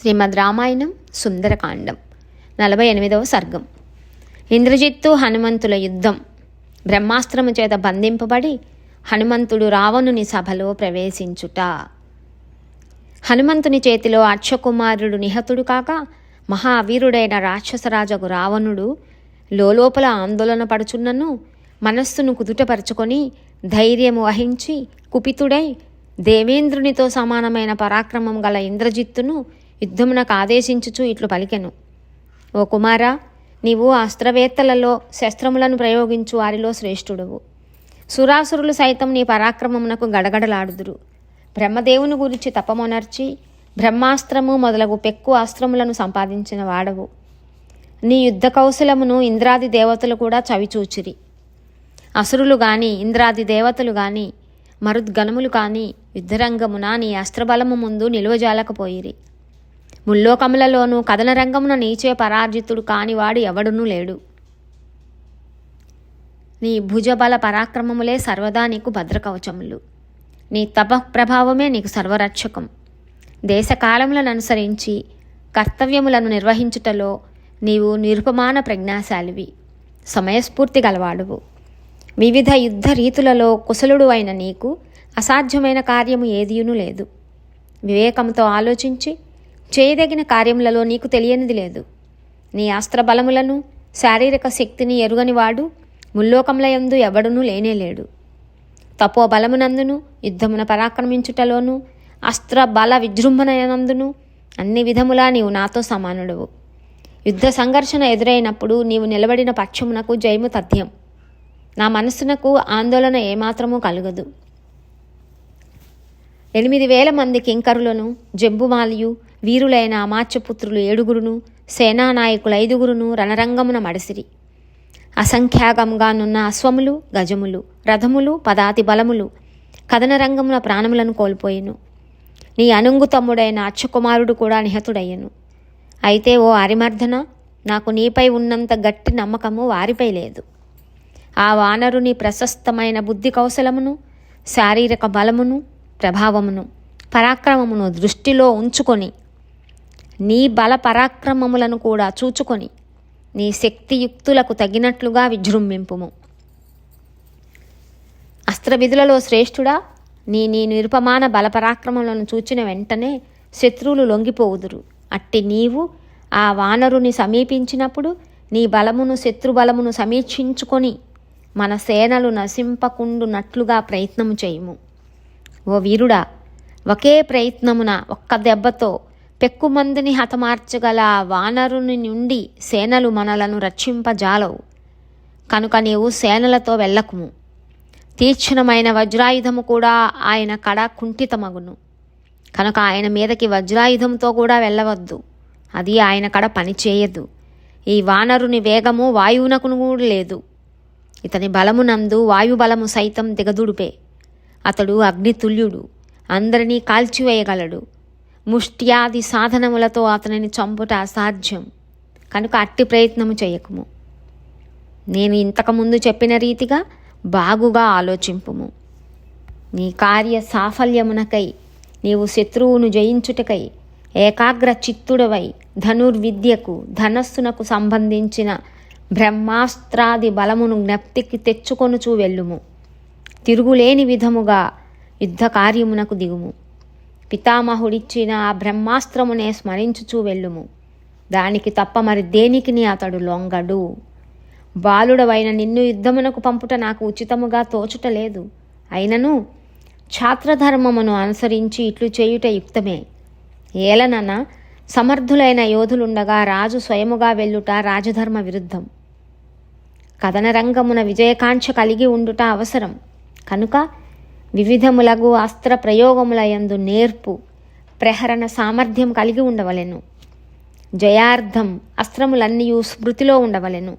శ్రీమద్ రామాయణం సుందరకాండం 48వ సర్గం. ఇంద్రజిత్తు హనుమంతుల యుద్ధం. బ్రహ్మాస్త్రము చేత బంధింపబడి హనుమంతుడు రావణుని సభలో ప్రవేశించుట. హనుమంతుని చేతిలో అక్షకుమారుడు నిహతుడు కాక మహావీరుడైన రాక్షసరాజగు రావణుడు లోపల ఆందోళన పడుచున్నను మనస్సును కుదుటపరుచుకొని ధైర్యము వహించి కుపితుడై దేవేంద్రునితో సమానమైన పరాక్రమం గల ఇంద్రజిత్తును యుద్ధమునకు ఆదేశించుచు ఇట్లు పలికెను. ఓ కుమారా, నీవు అస్త్రవేత్తలలో శస్త్రములను ప్రయోగించు వారిలో శ్రేష్ఠుడవు. సురాసురులు సైతం నీ పరాక్రమమునకు గడగడలాడుదురు. బ్రహ్మదేవుని గురించి తపమొనర్చి బ్రహ్మాస్త్రము మొదలగు పెక్కు అస్త్రములను సంపాదించిన వాడవు. నీ యుద్ధ కౌశలమును ఇంద్రాది దేవతలు కూడా చవిచూచిరి. అసురులు గాని ఇంద్రాది దేవతలు గాని మరుద్గణములు కాని యుద్ధరంగమున నీ అస్త్రబలము ముందు నిలువజాలకపోయిరి. ముల్లోకములలోనూ కథన రంగమున నీచే పరాజితుడు కానివాడు ఎవడునూ లేడు. నీ భుజబల పరాక్రమములే సర్వదా నీకు భద్రకవచములు. నీ తపఃప్రభావమే నీకు సర్వరక్షకం. దేశకాలములను అనుసరించి కర్తవ్యములను నిర్వహించుటలో నీవు నిరుపమాన ప్రజ్ఞాశాలివి, సమయస్ఫూర్తి గలవాడువు. వివిధ యుద్ధ రీతులలో కుశలుడు అయిన నీకు అసాధ్యమైన కార్యము ఏదియునూ లేదు. వివేకముతో ఆలోచించి చేయదగిన కార్యములలో నీకు తెలియనిది లేదు. నీ అస్త్రబలములను శారీరక శక్తిని ఎరుగనివాడు ముల్లోకములయందు ఎవడునూ లేనేలేడు. తపోబలమునందును యుద్ధమున పరాక్రమించుటలోను అస్త్రబల విజృంభణనందును అన్ని విధములా నీవు నాతో సమానుడవు. యుద్ధ సంఘర్షణ ఎదురైనప్పుడు నీవు నిలబడిన పక్షమునకు జయము తథ్యం. నా మనస్సునకు ఆందోళన ఏమాత్రమూ కలుగదు. 8,000 మంది కింకరులను జంబుమాలియు వీరులైన అమాత్యపుత్రులు 7 సేనానాయకులు 5 రణరంగమున మడిసిరి. అసంఖ్యాకంగానున్న అశ్వములు గజములు రథములు పదాతి బలములు కథనరంగమున ప్రాణములను కోల్పోయెను. నీ అనుంగు తమ్ముడైన అక్షకుమారుడు కూడా నిహతుడయ్యను. అయితే ఓ అరిమర్దన, నాకు నీపై ఉన్నంత గట్టి నమ్మకము వారిపై లేదు. ఆ వానరుని ప్రశస్తమైన బుద్ధి కౌశలమును శారీరక బలమును ప్రభావమును పరాక్రమమును దృష్టిలో ఉంచుకొని నీ బల పరాక్రమములను కూడా చూచుకొని నీ శక్తియుక్తులకు తగినట్లుగా విజృంభింపుము. అస్త్రవిధులలో శ్రేష్ఠుడా, నీ నిరుపమాన బలపరాక్రమములను చూచిన వెంటనే శత్రువులు లొంగిపోవుదురు. అట్టి నీవు ఆ వానరుని సమీపించినప్పుడు నీ బలమును శత్రుబలమును సమీక్షించుకొని మన సేనలు నశింపకుండునట్లుగా ప్రయత్నము చేయుము. ఓ వీరుడా, ఒకే ప్రయత్నమున ఒక్క దెబ్బతో పెక్కుమందిని హతమార్చగల ఆ వానరుని నుండి సేనలు మనలను రక్షింపజాలవు. కనుక నీవు సేనలతో వెళ్ళకుము. తీక్షణమైన వజ్రాయుధము కూడా ఆయన కడ కుంఠితమగును. కనుక ఆయన మీదకి వజ్రాయుధంతో కూడా వెళ్ళవద్దు. అది ఆయన కడ పనిచేయదు. ఈ వానరుని వేగము వాయువునకును కూడా లేదు. ఇతని బలమునందు వాయుబలము సైతం దిగదుడుపే. అతడు అగ్నితుల్యుడు, అందరినీ కాల్చివేయగలడు. ముష్ట్యాది సాధనములతో అతనిని చంపుట అసాధ్యం. కనుక అట్టి ప్రయత్నము చేయకుము. నేను ఇంతకుముందు చెప్పిన రీతిగా బాగుగా ఆలోచింపుము. నీ కార్య సాఫల్యమునకై నీవు శత్రువును జయించుటకై ఏకాగ్ర చిత్తుడవై ధనుర్విద్యకు ధనస్సునకు సంబంధించిన బ్రహ్మాస్త్రాది బలమును జ్ఞప్తికి తెచ్చుకొనుచూ వెళ్ళుము. తిరుగులేని విధముగా యుద్ధ కార్యమునకు దిగుము. పితామహుడిచ్చిన ఆ బ్రహ్మాస్త్రమునే స్మరించుచూ వెళ్ళుము. దానికి తప్ప మరి దేనికిని అతడు లొంగడు. బాలుడవైన నిన్ను యుద్ధమునకు పంపుట నాకు ఉచితముగా తోచుటలేదు. అయినను ఛాత్రధర్మమును అనుసరించి ఇట్లు చేయుట యుక్తమే. ఏలనన సమర్థులైన యోధులుండగా రాజు స్వయముగా వెళ్ళుట రాజధర్మ విరుద్ధం. కథనరంగమున విజయకాంక్ష కలిగి ఉండుట అవసరం. కనుక వివిధములగు అస్త్ర ప్రయోగములయందు నేర్పు ప్రహరణ సామర్థ్యం కలిగి ఉండవలెను. జయార్థం అస్త్రములన్నీయు స్మృతిలో ఉండవలెను.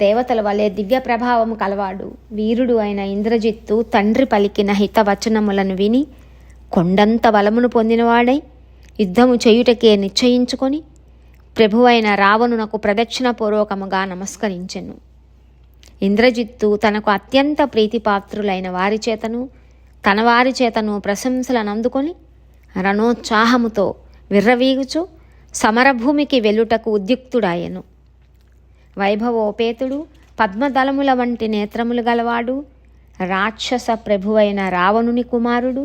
దేవతల వలె దివ్య ప్రభావము కలవాడు వీరుడు అయిన ఇంద్రజిత్తు తండ్రి పలికిన హితవచనములను విని కొండంత బలమును పొందినవాడై యుద్ధము చేయుటకే నిశ్చయించుకొని ప్రభువైన రావణునకు ప్రదక్షిణపూర్వకముగా నమస్కరించెను. ఇంద్రజిత్తు తనకు అత్యంత ప్రీతిపాత్రులైన వారి చేతను తన వారి చేతను ప్రశంసలను అందుకొని రణోత్సాహముతో విర్రవీగుచు సమరభూమికి వెలుటకు ఉద్యుక్తుడాయెను. వైభవోపేతుడు, పద్మదళముల వంటి నేత్రములు గలవాడు, రాక్షస ప్రభువైన రావణుని కుమారుడు,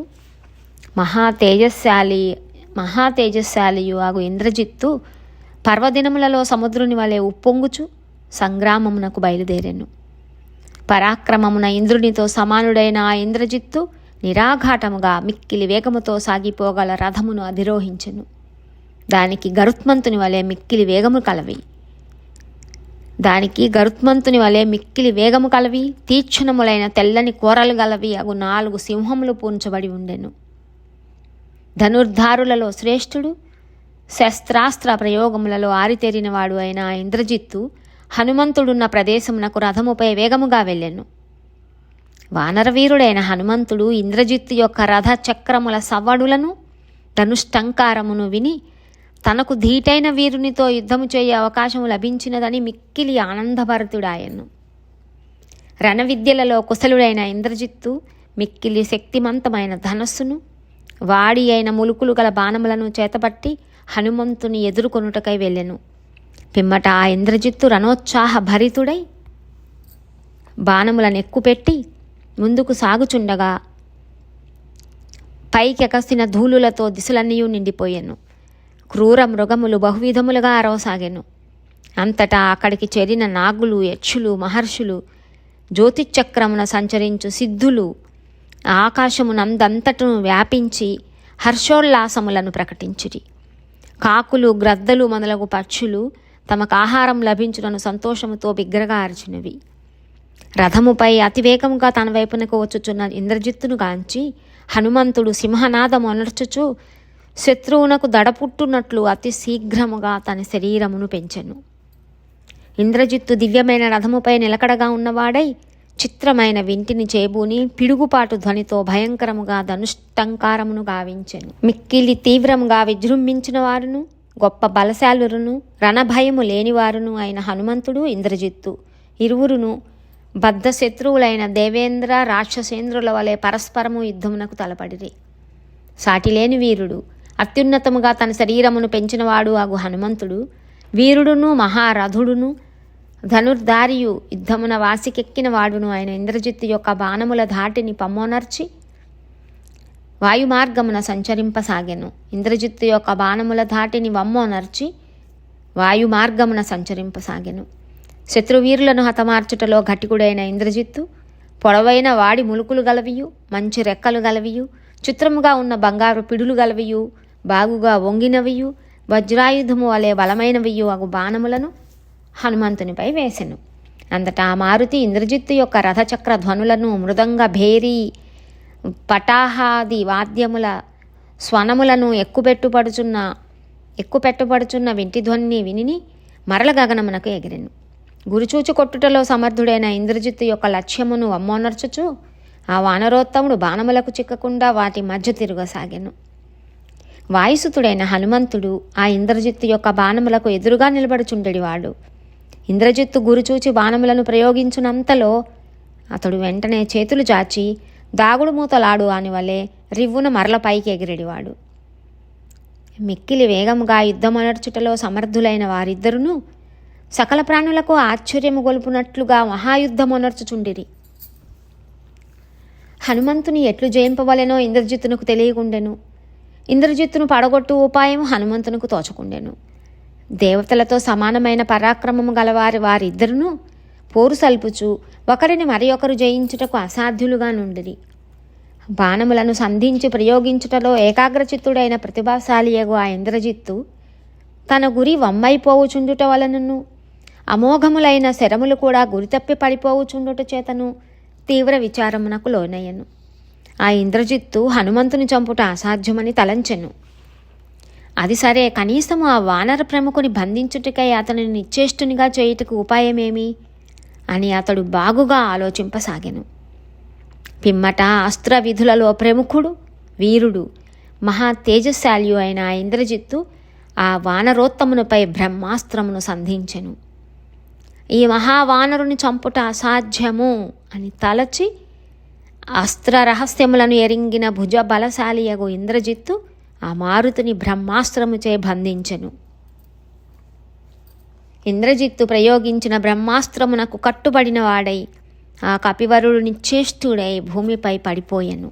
మహాతేజశాలియు ఆగు ఇంద్రజిత్తు పర్వదినములలో సముద్రుని వలె ఉప్పొంగుచు సంగ్రామమునకు బయలుదేరెను. పరాక్రమమున ఇంద్రునితో సమానుడైన ఆ ఇంద్రజిత్తు నిరాఘాటముగా మిక్కిలి వేగముతో సాగిపోగల రథమును అధిరోహించెను. దానికి గరుత్మంతుని వలె మిక్కిలి వేగము కలవి, తీక్షణములైన తెల్లని కూరలు గలవి అగు 4 సింహములు పూంచబడి ఉండెను. ధనుర్ధారులలో శ్రేష్ఠుడు, శస్త్రాస్త్ర ప్రయోగములలో ఆరితేరినవాడు అయిన ఇంద్రజిత్తు హనుమంతుడున్న ప్రదేశమునకు రథముపై వేగముగా వెళ్ళెను. వానరవీరుడైన హనుమంతుడు ఇంద్రజిత్తు యొక్క రథ చక్రముల సవ్వడులను ధనుష్టంకారమును విని తనకు ధీటైన వీరునితో యుద్ధము చేయ అవకాశము లభించినదని మిక్కిలి ఆనందభరితుడాయెను. రణవిద్యలలో కుశలుడైన ఇంద్రజిత్తు మిక్కిలి శక్తిమంతమైన ధనస్సును, వాడి అయిన ములుకులు గల బాణములను చేతపట్టి హనుమంతుని ఎదుర్కొనుటకై వెళ్ళెను. పిమ్మట ఆ ఇంద్రజిత్తు రణోత్సాహ భరితుడై బాణములను ఎక్కుపెట్టి ముందుకు సాగుచుండగా పైకెకసిన ధూళులతో దిశలన్నీయూ నిండిపోయెను. క్రూర మృగములు బహువిధములుగా అరవసాగెను. అంతటా అక్కడికి చేరిన నాగులు, యక్షులు, మహర్షులు, జ్యోతిచక్రమున సంచరించు సిద్ధులు ఆకాశమునందంతటను వ్యాపించి హర్షోల్లాసములను ప్రకటించిరి. కాకులు, గ్రద్దలు మొదలగు పక్షులు తమకు ఆహారం లభించుటను సంతోషముతో బిగ్గరగా అరిచినవి. రథముపై అతివేగముగా తన వైపునకు వచ్చుచున్న ఇంద్రజిత్తును గాంచి హనుమంతుడు సింహనాదము అనర్చుచు శత్రువునకు దడపుట్టునట్లు అతి శీఘ్రముగా తన శరీరమును పెంచెను. ఇంద్రజిత్తు దివ్యమైన రథముపై నిలకడగా ఉన్నవాడై చిత్రమైన వింటిని చేబూని పిడుగుపాటు ధ్వనితో భయంకరముగా ధనుష్టంకారమును గావించెను. మిక్కిలి తీవ్రముగా విజృంభించిన వారును, గొప్ప బలశాలురును, రణభయము లేనివారును అయిన హనుమంతుడు, ఇంద్రజిత్తు ఇరువురును బద్ధ శత్రువులైన దేవేంద్ర, రాక్షసేంద్రుల వలె పరస్పరము యుద్ధమునకు తలపడిరి. సాటిలేని వీరుడు, అత్యున్నతముగా తన శరీరమును పెంచినవాడు అగు హనుమంతుడు, వీరుడును మహారథుడును ధనుర్ధారియు యుద్ధమున వాసికెక్కిన వాడును ఆయన ఇంద్రజిత్తు యొక్క బాణముల ధాటిని పమ్మోనర్చి వాయుమార్గమున సంచరింపసాగెను. ఇంద్రజిత్తు యొక్క బాణముల ధాటిని వమ్మోనర్చి వాయుమార్గమున సంచరింపసాగెను. శత్రువీరులను హతమార్చుటలో ఘటికుడైన ఇంద్రజిత్తు పొడవైన వాడి ములుకులు గలవియు, మంచి రెక్కలు గలవియు, చిత్రముగా ఉన్న బంగారు పిడులు గలవియు, బాగుగా వంగినవియు, వజ్రాయుధము వలె బలమైనవియు అగు బాణములను హనుమంతునిపై వేసెను. అంతటా మారుతి ఇంద్రజిత్తు యొక్క రథచక్ర ధ్వనులను, మృదంగ, భేరీ, పటాహాది వాద్యముల స్వనములను ఎక్కుపెట్టుపడుచున్న వింటి ధ్వని విని మరల గగనమునకు ఎగిరెను. గురిచూచి కొట్టుటలో సమర్థుడైన ఇంద్రజిత్తు యొక్క లక్ష్యమును వమ్మోనర్చుచు ఆ వానరోత్తముడు బాణములకు చిక్కకుండా వాటి మధ్య తిరగసాగెను. వాయుసుతుడైన హనుమంతుడు ఆ ఇంద్రజిత్తు యొక్క బాణములకు ఎదురుగా నిలబడుచుండెడివాడు. ఇంద్రజిత్తు గురిచూచి బాణములను ప్రయోగించునంతలో అతడు వెంటనే చేతులు చాచి దాగుడు మూతలాడు అని వలె రివ్వున మరల పైకి ఎగిరెడివాడు. మిక్కిలి వేగముగా యుద్ధమనర్చుటలో సమర్థులైన వారిద్దరును సకల ప్రాణులకు ఆశ్చర్యము గొలుపునట్లుగా మహాయుద్ధమనర్చుచుండిరి. హనుమంతుని ఎట్లు జయింపవలెనో ఇంద్రజిత్తునకు తెలియకుండెను. ఇంద్రజిత్తును పడగొట్టు ఉపాయం హనుమంతునకు తోచకుండెను. దేవతలతో సమానమైన పరాక్రమము గలవారి వారిద్దరును పోరు సల్పుచు ఒకరిని మరి ఒకరు జయించుటకు అసాధ్యులుగా నుండిరి. బాణములను సంధించి ప్రయోగించుటలో ఏకాగ్రచిత్తుడైన ప్రతిభాశాలియగు ఆ ఇంద్రజిత్తు తన గురి వమ్మైపోవుచుండుట వలనను అమోఘములైన శరములు కూడా గురితప్పి పడిపోవుచుండుట చేతను తీవ్ర విచారమునకు లోనయ్యను. ఆ ఇంద్రజిత్తు హనుమంతుని చంపుట అసాధ్యమని తలంచెను. అది సరే, కనీసము ఆ వానర ప్రముఖుని బంధించుటకై అతనిని నిశ్చేష్టునిగా చేయుటకు ఉపాయమేమి అని అతడు బాగుగా ఆలోచింపసాగెను. పిమ్మట అస్త్ర విధులలో ప్రముఖుడు, వీరుడు, మహా తేజశాలియు అయిన ఆ ఇంద్రజిత్తు ఆ వానరోత్తమునిపై బ్రహ్మాస్త్రమును సంధించెను. ఈ మహావానరుని చంపుట అసాధ్యము అని తలచి అస్త్ర రహస్యములను ఎరింగిన భుజ బలశాలియగు ఇంద్రజిత్తు ఆ మారుతిని బ్రహ్మాస్త్రముచే బంధించెను. ఇంద్రజిత్తు ప్రయోగించిన బ్రహ్మాస్త్రమునకు కట్టుబడిన వాడై ఆ కపివరుడు నిశ్చేష్టుడై భూమిపై పడిపోయెను.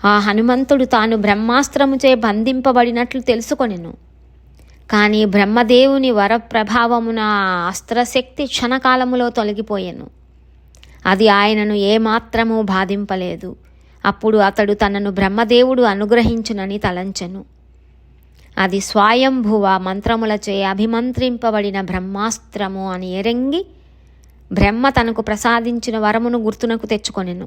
ఆ హనుమంతుడు తాను బ్రహ్మాస్త్రముచే బంధింపబడినట్లు తెలుసుకొనెను. కానీ బ్రహ్మదేవుని వరప్రభావమున ఆ అస్త్రశక్తి క్షణకాలములో తొలగిపోయెను. అది ఆయనను ఏమాత్రమూ బాధింపలేదు. అప్పుడు అతడు తనను బ్రహ్మదేవుడు అనుగ్రహించునని తలంచెను. అది స్వయంభువ మంత్రములచే అభిమంత్రింపబడిన బ్రహ్మాస్త్రము అని ఎరంగి బ్రహ్మ తనకు ప్రసాదించిన వరమును గుర్తునకు తెచ్చుకొనెను.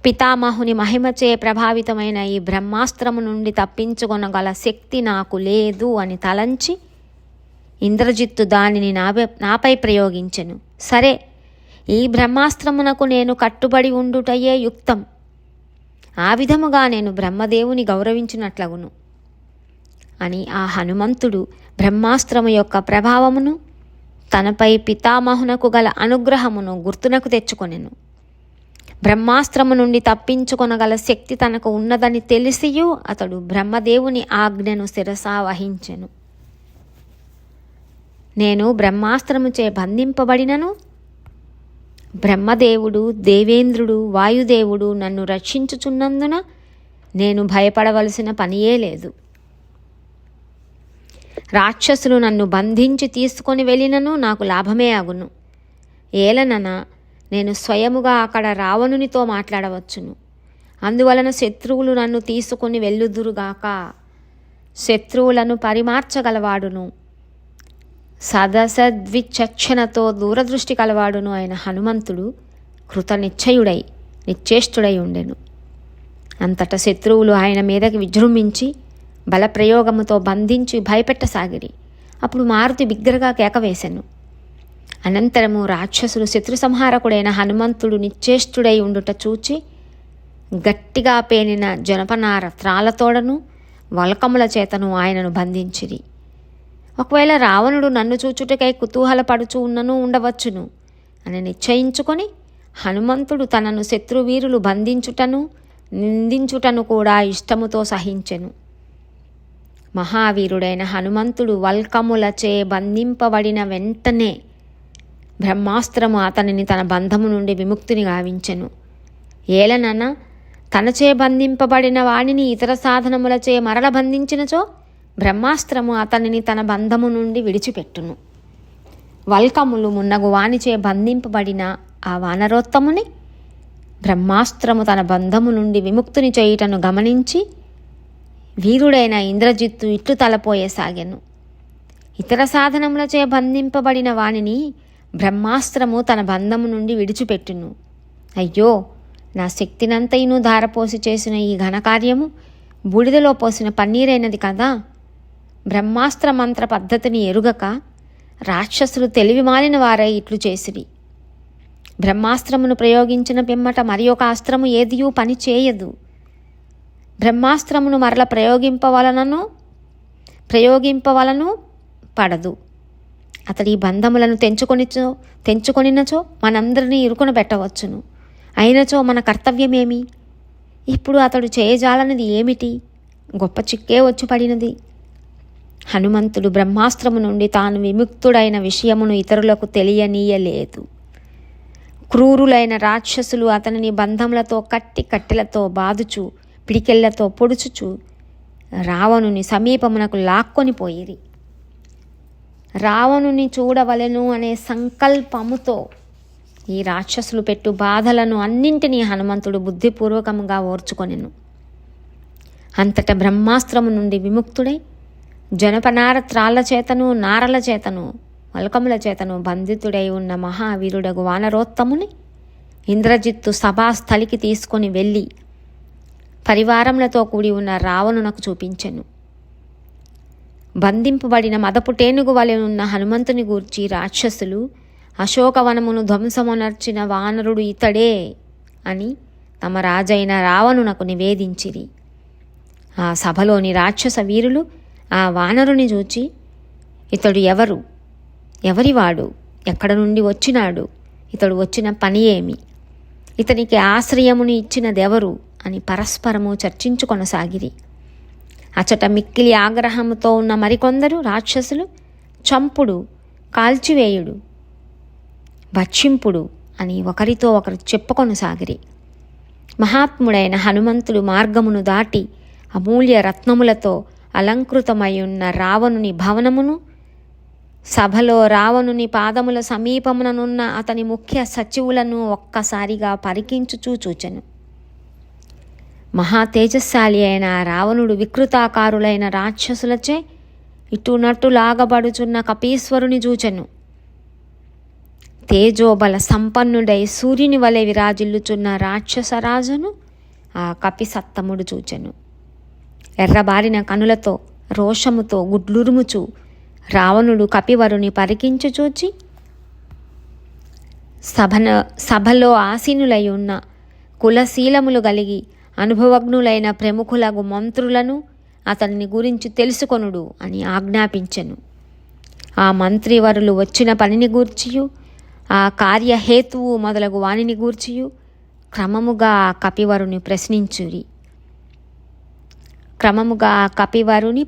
పితామహుని మహిమచే ప్రభావితమైన ఈ బ్రహ్మాస్త్రము నుండి తప్పించుకొనగల శక్తి నాకు లేదు అని తలంచి ఇంద్రజిత్తు దానిని నాపై ప్రయోగించెను. సరే, ఈ బ్రహ్మాస్త్రమునకు నేను కట్టుబడి ఉండుటయే యుక్తం. ఆ విధముగా నేను బ్రహ్మదేవుని గౌరవించినట్లగును అని ఆ హనుమంతుడు బ్రహ్మాస్త్రము యొక్క ప్రభావమును తనపై పితామహునకు గల అనుగ్రహమును గుర్తునకు తెచ్చుకొనెను. బ్రహ్మాస్త్రము నుండి తప్పించుకొనగల శక్తి తనకు ఉన్నదని తెలిసియూ అతడు బ్రహ్మదేవుని ఆజ్ఞను శిరసా వహించెను. నేను బ్రహ్మాస్త్రముచే బంధింపబడినను బ్రహ్మదేవుడు, దేవేంద్రుడు, వాయుదేవుడు నన్ను రక్షించుచున్నందున నేను భయపడవలసిన పనియే లేదు. రాక్షసులు నన్ను బంధించి తీసుకొని వెళ్ళినను నాకు లాభమే అగును. ఏలనన నేను స్వయముగా అక్కడ రావణునితో మాట్లాడవచ్చును. అందువలన శత్రువులు నన్ను తీసుకొని వెళ్ళుదురుగాక. శత్రువులను పరిమార్చగలవాడును, సదసద్విచక్షణతో దూరదృష్టి కలవాడును అయిన హనుమంతుడు కృతనిశ్చయుడై నిశ్చేష్టుడై ఉండెను. అంతటా శత్రువులు ఆయన మీదకి విజృంభించి బలప్రయోగముతో బంధించి భయపెట్టసాగిరి. అప్పుడు మారుతి బిగ్గరగా కేకవేశెను. అనంతరము రాక్షసులు శత్రు సంహారకుడైన హనుమంతుడు నిశ్చేష్టుడై ఉండుట చూచి గట్టిగా పేనిన జనపనార త్రాళ్ళతోడను వల్కముల చేతను ఆయనను బంధించిరి. ఒకవేళ రావణుడు నన్ను చూచుటకై కుతూహలపడుచు ఉన్నను ఉండవచ్చును అని నిశ్చయించుకొని హనుమంతుడు తనను శత్రువీరులు బంధించుటను నిందించుటను కూడా ఇష్టముతో సహించెను. మహావీరుడైన హనుమంతుడు వల్కములచే బంధింపబడిన వెంటనే బ్రహ్మాస్త్రము అతనిని తన బంధము నుండి విముక్తిని గావించెను. ఏలనన తనచే బంధింపబడిన వాణిని ఇతర సాధనములచే మరల బంధించినచో బ్రహ్మాస్త్రము అతనిని తన బంధము నుండి విడిచిపెట్టును. వల్కములు మున్నగు వానిచే బంధింపబడిన ఆ వానరోత్తముని బ్రహ్మాస్త్రము తన బంధము నుండి విముక్తిని చేయుటను గమనించి వీరుడైన ఇంద్రజిత్తు ఇట్లు తలపోయసాగెను. ఇతర సాధనములచే బంధింపబడిన వానిని బ్రహ్మాస్త్రము తన బంధము నుండి విడిచిపెట్టును. అయ్యో, నా శక్తినంతయును ధారపోసి చేసిన ఈ ఘనకార్యము బూడిదలో పోసిన పన్నీరైనది కదా. బ్రహ్మాస్త్ర మంత్ర పద్ధతిని ఎరుగక రాక్షసులు తెలివి మాలిన వారై ఇట్లు చేసిరి. బ్రహ్మాస్త్రమును ప్రయోగించిన పిమ్మట మరి ఒక అస్త్రము ఏదియూ పని చేయదు. బ్రహ్మాస్త్రమును మరల ప్రయోగింపవలను పడదు. అతడి బంధములను తెంచుకొనినచో మనందరినీ ఇరుకున పెట్టవచ్చును. అయినచో మన కర్తవ్యమేమి? ఇప్పుడు అతడు చేయజాలనిది ఏమిటి? గొప్ప చిక్కే వచ్చి పడినది. హనుమంతుడు బ్రహ్మాస్త్రము నుండి తాను విముక్తుడైన విషయమును ఇతరులకు తెలియనీయలేదు. క్రూరులైన రాక్షసులు అతనిని బంధములతో కట్టెలతో బాదుచు పిడికెళ్లతో పొడుచుచు రావణుని సమీపమునకు లాక్కొని పోయిరి. రావణుని చూడవలెను అనే సంకల్పముతో ఈ రాక్షసులు పెట్టు బాధలను అన్నింటినీ హనుమంతుడు బుద్ధిపూర్వకముగా ఓర్చుకొనెను. అంతట బ్రహ్మాస్త్రము నుండి విముక్తుడై జనపనార త్రాళ్ళ చేతను నారల చేతను వల్కముల చేతను బంధితుడై ఉన్న మహావీరుడగు వానరోత్తముని ఇంద్రజిత్తు సభాస్థలికి తీసుకొని వెళ్ళి పరివారములతో కూడి ఉన్న రావణునకు చూపించెను. బంధింపబడిన మదపు టేనుగు వలె ఉన్న హనుమంతుని గూర్చి రాక్షసులు అశోకవనమును ధ్వంసమునర్చిన వానరుడు ఇతడే అని తమ రాజైన రావణునకు నివేదించిరి. ఆ సభలోని రాక్షస వీరులు ఆ వానరుని చూచి, ఇతడు ఎవరివాడు? ఎక్కడ నుండి వచ్చినాడు? ఇతడు వచ్చిన పని ఏమి? ఇతనికి ఆశ్రయమును ఇచ్చినదెవరు అని పరస్పరము చర్చించుకొనసాగిరి. అచట మిక్కిలి ఆగ్రహంతో ఉన్న మరికొందరు రాక్షసులు చంపుడు, కాల్చివేయుడు, భక్షింపుడు అని ఒకరితో ఒకరు చెప్పుకొనసాగిరి. మహాత్ముడైన హనుమంతుడు మార్గమును దాటి అమూల్య రత్నములతో అలంకృతమై ఉన్న రావణుని భవనమును, సభలో రావణుని పాదముల సమీపముననున్న అతని ముఖ్య సచివులను ఒక్కసారిగా పరికించుచూ చూచెను. మహా తేజస్శాలి అయిన రావణుడు వికృతాకారులైన రాక్షసులచే ఇటునట్టు లాగబడుచున్న కపీశ్వరుని చూచెను. తేజోబల సంపన్నుడై సూర్యుని వలె విరాజిల్లుచున్న రాక్షసరాజును ఆ కపిసత్తముడు చూచెను. ఎర్రబారిన కనులతో రోషముతో గుడ్లురుముచు రావణుడు కపివరుని పరికించు చూచి సభలో ఆసీనులై ఉన్న కులశీలములు కలిగి అనుభవజ్ఞులైన ప్రముఖులగు మంత్రులను అతన్ని గురించి తెలుసుకొనుడు అని ఆజ్ఞాపించెను. ఆ మంత్రివరులు వచ్చిన పనిని గూర్చియు ఆ కార్యహేతువు మొదలగు వానిని గూర్చియు క్రమముగా ఆ కపివరుని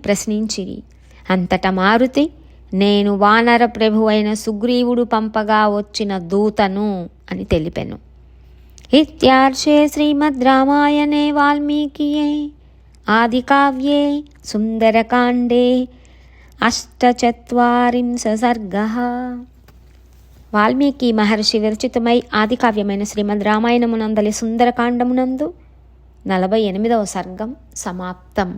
ప్రశ్నించిరి. అంతటా మారుతి, నేను వానర ప్రభు అయిన సుగ్రీవుడు పంపగా వచ్చిన దూతను అని తెలిపెను. ఇత్యార్షే శ్రీమద్ రామాయణే వాల్మీకియే ఆదికావ్యే సుందరకాండే 48 సర్గః. వాల్మీకి మహర్షి విరచితమై ఆదికావ్యమైన శ్రీమద్ రామాయణమునందలి సుందరకాండమునందు 48వ సర్గం సమాప్తం.